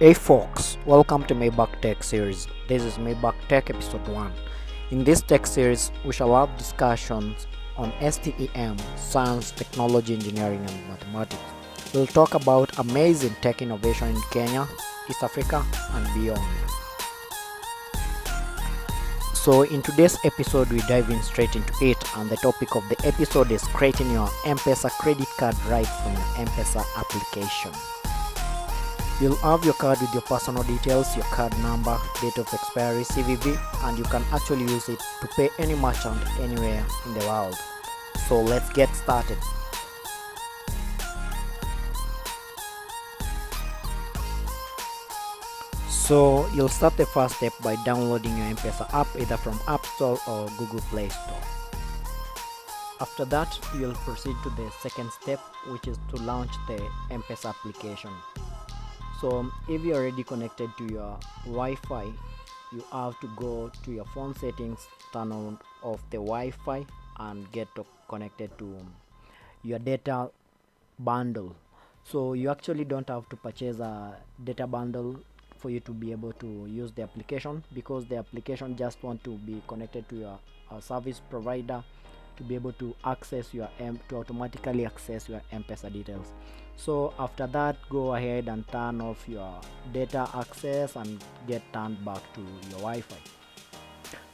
Hey folks, welcome to MAYBUCH Tech series. This is MAYBUCH Tech episode 1. In this tech series, we shall have discussions on STEM, science, technology, engineering and mathematics. We'll talk about amazing tech innovation in Kenya, East Africa and beyond. So in today's episode, we dive in straight into it, and the topic of the episode is creating your Mpesa credit card right from your Mpesa application. You'll have your card with your personal details, your card number, date of expiry, CVV, and you can actually use it to pay any merchant anywhere in the world. So let's get started. So you'll start the first step by downloading your Mpesa app either from App Store or Google Play Store. After that, you'll proceed to the second step, which is to launch the Mpesa application. So if you're already connected to your Wi-Fi, you have to go to your phone settings, turn on off the Wi-Fi and get connected to your data bundle. So you actually don't have to purchase a data bundle for you to be able to use the application, because the application just want to be connected to your service provider to be able to access your to automatically access your Mpesa details. So after that, go ahead and turn off your data access and get turned back to your Wi-Fi.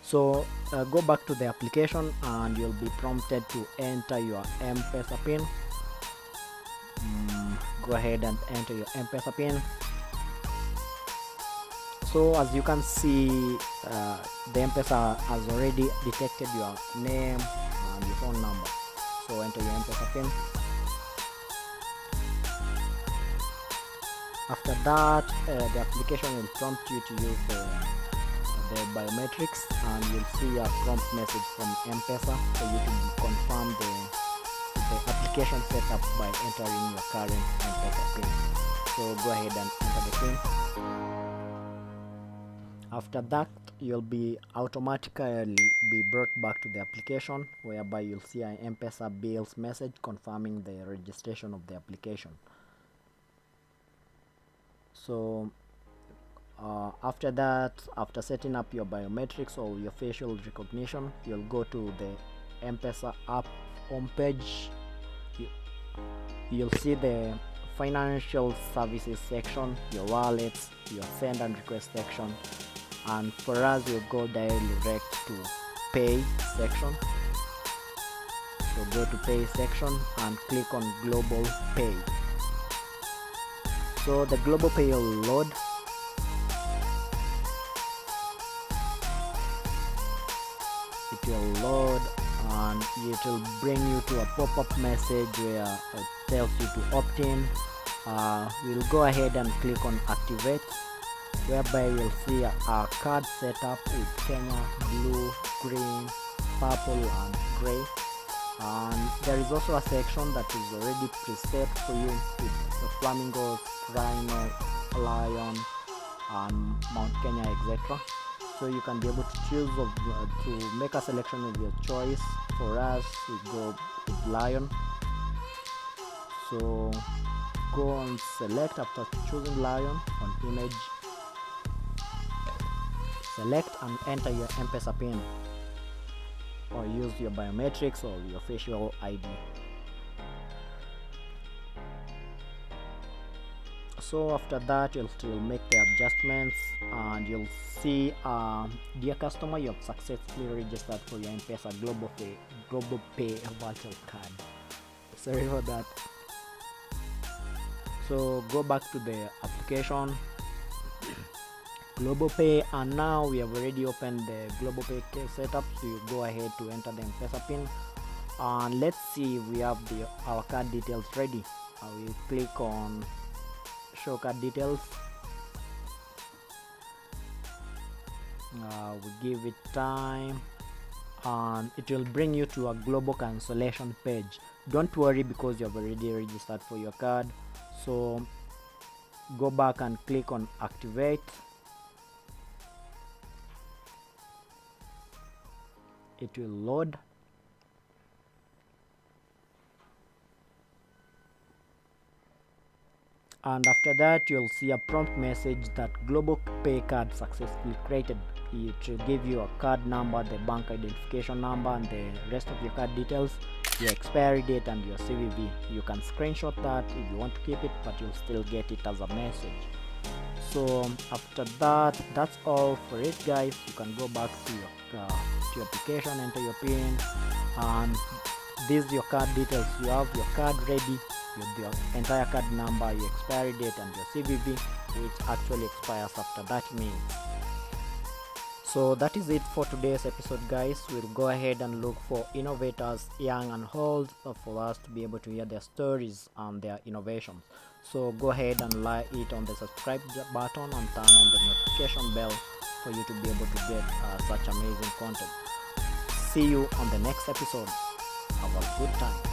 So go back to the application and you'll be prompted to enter your Mpesa pin. Go ahead and enter your Mpesa pin. So as you can see, the Mpesa has already detected your name and your phone number. So enter your Mpesa pin. After that, the application will prompt you to use the biometrics, and you'll see a prompt message from Mpesa for you to confirm the application setup by entering your current Mpesa pin. So go ahead and enter the pin. After that, you'll be automatically be brought back to the application, whereby you'll see an Mpesa bills message confirming the registration of the application. So after that, after setting up your biometrics or your facial recognition, you'll go to the Mpesa app homepage. You'll see the financial services section, your wallets, your send and request section, and for us we'll go direct to pay section. So go to pay section and click on global pay. So the global pay will load. It will load and it will bring you to a pop-up message where it tells you to opt in. We'll go ahead and click on activate, whereby we'll see a card setup with Kenya, blue, green, purple and gray. And there is also a section that is already preset for you with the flamingos, rhino, lion and Mount Kenya, etc. So you can be able to choose to make a selection of your choice. For us, we go with lion. So go on select. After choosing lion on image, select and enter your Mpesa pin, or use your biometrics or your facial ID. So after that, you'll still make the adjustments and you'll see, dear customer, you have successfully registered for your Mpesa GlobalPay virtual card. Sorry for that. So go back to the application, GlobalPay, and now we have already opened the GlobalPay setup. So you go ahead to enter the Mpesa pin, and let's see if we have our card details ready. We click on show card details. We give it time and it will bring you to a global cancellation page. Don't worry, because you have already registered for your card. So go back and click on activate. It will load. and after that you'll see a prompt message that global pay card successfully created. It will give you a card number, the bank identification number, and the rest of your card details, your expiry date, and your CVV. You can screenshot that if you want to keep it, but you'll still get it as a message. So after that, that's all for it, guys. You can go back to your application, enter your pin, and this is your card details. You have your card ready with your entire card number, your expiry date, and your CVV, which actually expires after 30 minutes. So that is it for today's episode, guys. We'll go ahead and look for innovators, young and old, for us to be able to hear their stories and their innovations. So go ahead and hit on the subscribe button and turn on the notification bell for you to be able to get such amazing content. See you on the next episode. Have a good time.